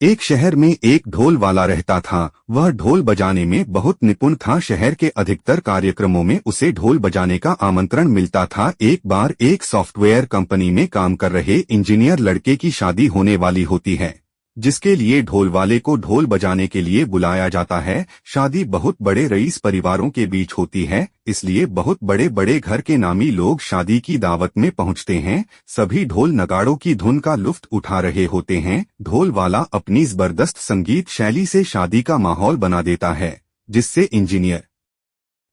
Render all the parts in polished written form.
एक शहर में एक ढोल वाला रहता था। वह ढोल बजाने में बहुत निपुण था। शहर के अधिकतर कार्यक्रमों में उसे ढोल बजाने का आमंत्रण मिलता था। एक बार एक सॉफ्टवेयर कंपनी में काम कर रहे इंजीनियर लड़के की शादी होने वाली होती है, जिसके लिए ढोल वाले को ढोल बजाने के लिए बुलाया जाता है। शादी बहुत बड़े रईस परिवारों के बीच होती है, इसलिए बहुत बड़े बड़े घर के नामी लोग शादी की दावत में पहुंचते हैं। सभी ढोल नगाड़ों की धुन का लुत्फ उठा रहे होते हैं। ढोल वाला अपनी जबरदस्त संगीत शैली से शादी का माहौल बना देता है, जिससे इंजीनियर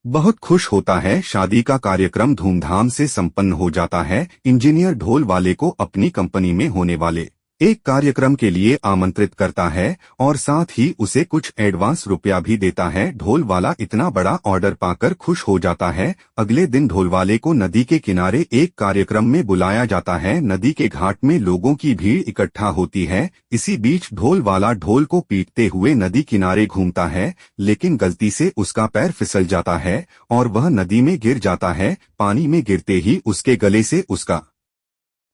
बहुत खुश होता है। शादी का कार्यक्रम धूमधाम से संपन्न हो जाता है। इंजीनियर ढोल वाले को अपनी कंपनी में होने वाले एक कार्यक्रम के लिए आमंत्रित करता है और साथ ही उसे कुछ एडवांस रुपया भी देता है। ढोल वाला इतना बड़ा ऑर्डर पाकर खुश हो जाता है। अगले दिन ढोल वाले को नदी के किनारे एक कार्यक्रम में बुलाया जाता है। नदी के घाट में लोगों की भीड़ इकट्ठा होती है। इसी बीच ढोल वाला ढोल को पीटते हुए नदी किनारे घूमता है, लेकिन गलती से उसका पैर फिसल जाता है और वह नदी में गिर जाता है। पानी में गिरते ही उसके गले से उसका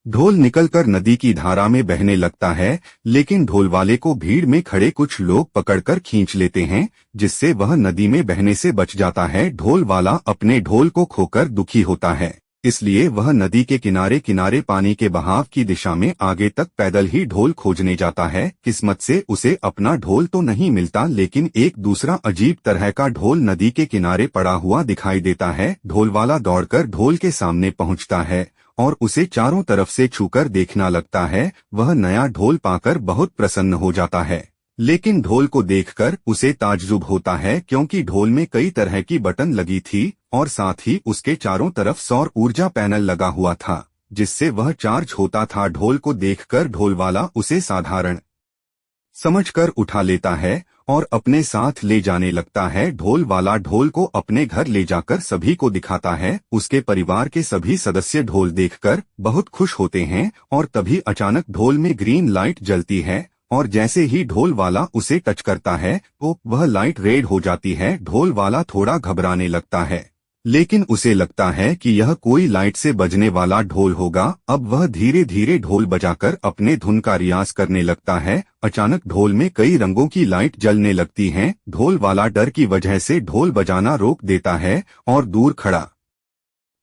ढोल निकलकर नदी की धारा में बहने लगता है, लेकिन ढोल वाले को भीड़ में खड़े कुछ लोग पकड़कर खींच लेते हैं, जिससे वह नदी में बहने से बच जाता है। ढोल वाला अपने ढोल को खोकर दुखी होता है, इसलिए वह नदी के किनारे किनारे पानी के बहाव की दिशा में आगे तक पैदल ही ढोल खोजने जाता है। किस्मत से उसे अपना ढोल तो नहीं मिलता, लेकिन एक दूसरा अजीब तरह का ढोल नदी के किनारे पड़ा हुआ दिखाई देता है। ढोल वाला दौड़कर ढोल के सामने पहुंचता है और उसे चारों तरफ से छूकर देखना लगता है। वह नया ढोल पाकर बहुत प्रसन्न हो जाता है, लेकिन ढोल को देखकर उसे ताज्जुब होता है, क्योंकि ढोल में कई तरह की बटन लगी थी और साथ ही उसके चारों तरफ सौर ऊर्जा पैनल लगा हुआ था, जिससे वह चार्ज होता था। ढोल को देखकर ढोल वाला उसे साधारण समझकर उठा लेता है और अपने साथ ले जाने लगता है। ढोल वाला ढोल को अपने घर ले जाकर सभी को दिखाता है। उसके परिवार के सभी सदस्य ढोल देखकर बहुत खुश होते हैं और तभी अचानक ढोल में ग्रीन लाइट जलती है और जैसे ही ढोल वाला उसे टच करता है तो वह लाइट रेड हो जाती है। ढोल वाला थोड़ा घबराने लगता है, लेकिन उसे लगता है कि यह कोई लाइट से बजने वाला ढोल होगा। अब वह धीरे धीरे ढोल बजाकर अपने धुन का रियाज करने लगता है। अचानक ढोल में कई रंगों की लाइट जलने लगती हैं। ढोल वाला डर की वजह से ढोल बजाना रोक देता है और दूर खड़ा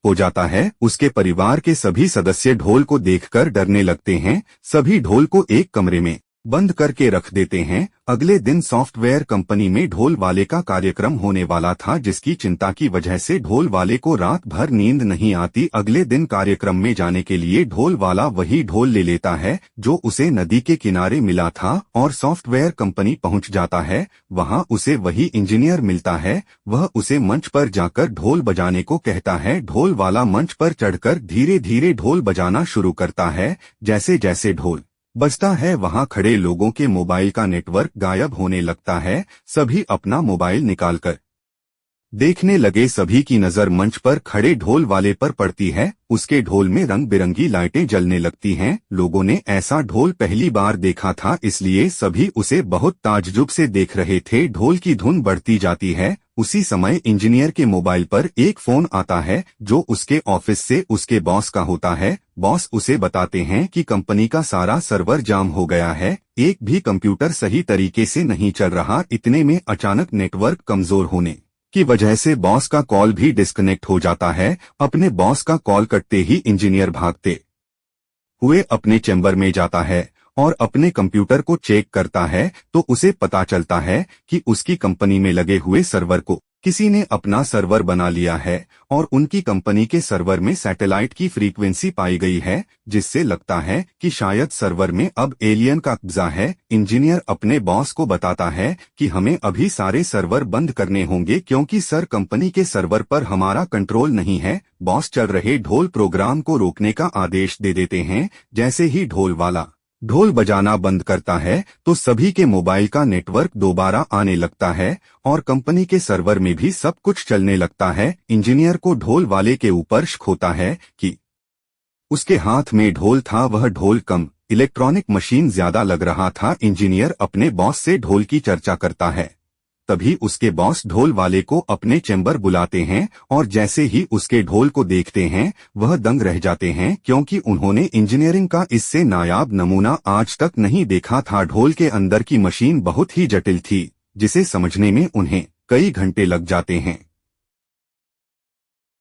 हो जाता है। उसके परिवार के सभी सदस्य ढोल को देखकर डरने लगते हैं। सभी ढोल को एक कमरे में बंद करके रख देते हैं। अगले दिन सॉफ्टवेयर कंपनी में ढोल वाले का कार्यक्रम होने वाला था, जिसकी चिंता की वजह से ढोल वाले को रात भर नींद नहीं आती। अगले दिन कार्यक्रम में जाने के लिए ढोल वाला वही ढोल ले लेता है जो उसे नदी के किनारे मिला था और सॉफ्टवेयर कंपनी पहुंच जाता है। वहां उसे वही इंजीनियर मिलता है। वह उसे मंच पर जाकर ढोल बजाने को कहता है। ढोल वाला मंच पर चढ़कर धीरे धीरे ढोल बजाना शुरू करता है। जैसे जैसे ढोल बजता है, वहां खड़े लोगों के मोबाइल का नेटवर्क गायब होने लगता है। सभी अपना मोबाइल निकालकर देखने लगे। सभी की नजर मंच पर खड़े ढोल वाले पर पड़ती है। उसके ढोल में रंग बिरंगी लाइटें जलने लगती हैं। लोगों ने ऐसा ढोल पहली बार देखा था, इसलिए सभी उसे बहुत ताज्जुब से देख रहे थे। ढोल की धुन बढ़ती जाती है। उसी समय इंजीनियर के मोबाइल पर एक फोन आता है जो उसके ऑफिस से उसके बॉस का होता है। बॉस उसे बताते हैं कि कंपनी का सारा सर्वर जाम हो गया है, एक भी कंप्यूटर सही तरीके से नहीं चल रहा। इतने में अचानक नेटवर्क कमजोर होने की वजह से बॉस का कॉल भी डिस्कनेक्ट हो जाता है। अपने बॉस का कॉल कटते ही इंजीनियर भागते हुए अपने चैम्बर में जाता है और अपने कंप्यूटर को चेक करता है तो उसे पता चलता है कि उसकी कंपनी में लगे हुए सर्वर को किसी ने अपना सर्वर बना लिया है और उनकी कंपनी के सर्वर में सैटेलाइट की फ्रीक्वेंसी पाई गई है, जिससे लगता है कि शायद सर्वर में अब एलियन का कब्जा है। इंजीनियर अपने बॉस को बताता है कि हमें अभी सारे सर्वर बंद करने होंगे, क्योंकि सर कंपनी के सर्वर पर हमारा कंट्रोल नहीं है। बॉस चल रहे ढोल प्रोग्राम को रोकने का आदेश दे देते हैं। जैसे ही ढोल वाला ढोल बजाना बंद करता है तो सभी के मोबाइल का नेटवर्क दोबारा आने लगता है और कंपनी के सर्वर में भी सब कुछ चलने लगता है। इंजीनियर को ढोल वाले के ऊपर शक होता है कि उसके हाथ में ढोल था, वह ढोल कम इलेक्ट्रॉनिक मशीन ज्यादा लग रहा था। इंजीनियर अपने बॉस से ढोल की चर्चा करता है। तभी उसके बॉस ढोल वाले को अपने चैम्बर बुलाते हैं और जैसे ही उसके ढोल को देखते हैं वह दंग रह जाते हैं, क्योंकि उन्होंने इंजीनियरिंग का इससे नायाब नमूना आज तक नहीं देखा था। ढोल के अंदर की मशीन बहुत ही जटिल थी, जिसे समझने में उन्हें कई घंटे लग जाते हैं।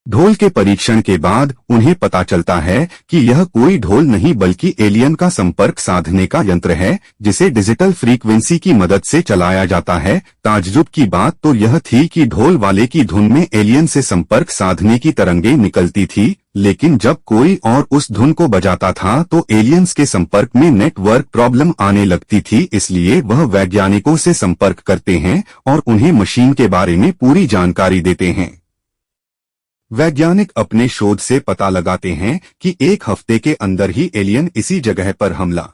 ढोल के परीक्षण के बाद उन्हें पता चलता है कि यह कोई ढोल नहीं बल्कि एलियन का संपर्क साधने का यंत्र है, जिसे डिजिटल फ्रीक्वेंसी की मदद से चलाया जाता है। ताज्जुब की बात तो यह थी कि ढोल वाले की धुन में एलियन से संपर्क साधने की तरंगें निकलती थी, लेकिन जब कोई और उस धुन को बजाता था तो एलियंस के संपर्क में नेटवर्क प्रॉब्लम आने लगती थी। इसलिए वह वैज्ञानिकों से संपर्क करते हैं और उन्हें मशीन के बारे में पूरी जानकारी देते हैं। वैज्ञानिक अपने शोध से पता लगाते हैं कि एक हफ्ते के अंदर ही एलियन इसी जगह पर हमला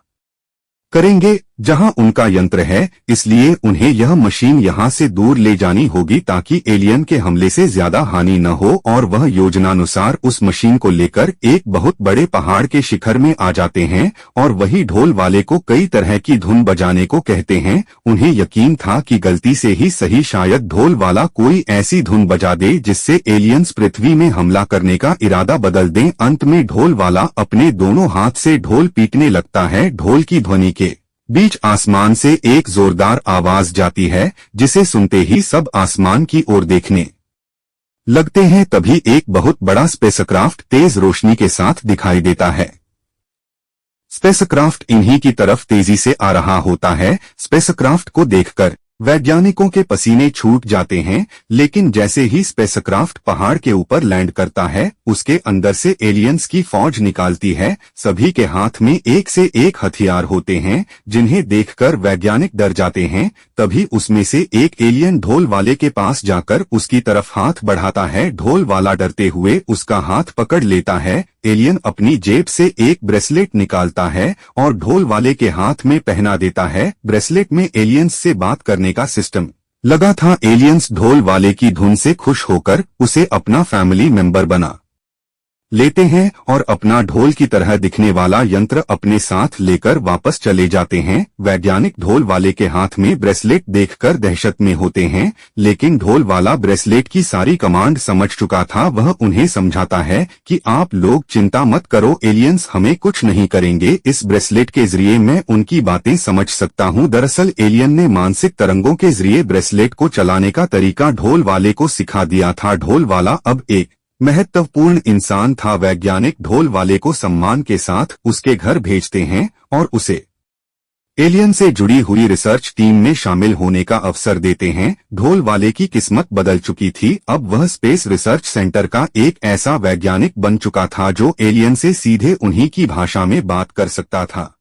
करेंगे जहां उनका यंत्र है, इसलिए उन्हें यह मशीन यहां से दूर ले जानी होगी ताकि एलियन के हमले से ज्यादा हानि न हो। और वह योजनानुसार उस मशीन को लेकर एक बहुत बड़े पहाड़ के शिखर में आ जाते हैं और वही ढोल वाले को कई तरह की धुन बजाने को कहते हैं। उन्हें यकीन था कि गलती से ही सही शायद ढोल वाला कोई ऐसी धुन बजा दे जिससे एलियंस पृथ्वी में हमला करने का इरादा बदल दें। अंत में ढोल वाला अपने दोनों हाथ से ढोल पीटने लगता है। ढोल की ध्वनि के बीच आसमान से एक जोरदार आवाज जाती है, जिसे सुनते ही सब आसमान की ओर देखने लगते हैं। तभी एक बहुत बड़ा स्पेसक्राफ्ट तेज रोशनी के साथ दिखाई देता है। स्पेसक्राफ्ट इन्हीं की तरफ तेजी से आ रहा होता है। स्पेसक्राफ्ट को देखकर वैज्ञानिकों के पसीने छूट जाते हैं, लेकिन जैसे ही स्पेसक्राफ्ट पहाड़ के ऊपर लैंड करता है उसके अंदर से एलियंस की फौज निकालती है। सभी के हाथ में एक से एक हथियार होते हैं, जिन्हें देखकर वैज्ञानिक डर जाते हैं। तभी उसमें से एक एलियन ढोल वाले के पास जाकर उसकी तरफ हाथ बढ़ाता है। ढोल वाला डरते हुए उसका हाथ पकड़ लेता है। एलियन अपनी जेब से एक ब्रेसलेट निकालता है और ढोल वाले के हाथ में पहना देता है। ब्रेसलेट में एलियंस से बात करने का सिस्टम लगा था। एलियंस ढोल वाले की धुन से खुश होकर उसे अपना फैमिली मेंबर बना लेते हैं और अपना ढोल की तरह दिखने वाला यंत्र अपने साथ लेकर वापस चले जाते हैं। वैज्ञानिक ढोल वाले के हाथ में ब्रेसलेट देखकर दहशत में होते हैं, लेकिन ढोल वाला ब्रेसलेट की सारी कमांड समझ चुका था। वह उन्हें समझाता है कि आप लोग चिंता मत करो, एलियंस हमें कुछ नहीं करेंगे। इस ब्रेसलेट के जरिए मैं उनकी बातें समझ सकता हूँ। दरअसल एलियन ने मानसिक तरंगों के जरिए ब्रेसलेट को चलाने का तरीका ढोल वाले को सिखा दिया था। ढोल वाला अब एक महत्वपूर्ण इंसान था। वैज्ञानिक ढोल वाले को सम्मान के साथ उसके घर भेजते हैं और उसे एलियन से जुड़ी हुई रिसर्च टीम में शामिल होने का अवसर देते हैं। ढोल वाले की किस्मत बदल चुकी थी। अब वह स्पेस रिसर्च सेंटर का एक ऐसा वैज्ञानिक बन चुका था जो एलियन से सीधे उन्हीं की भाषा में बात कर सकता था।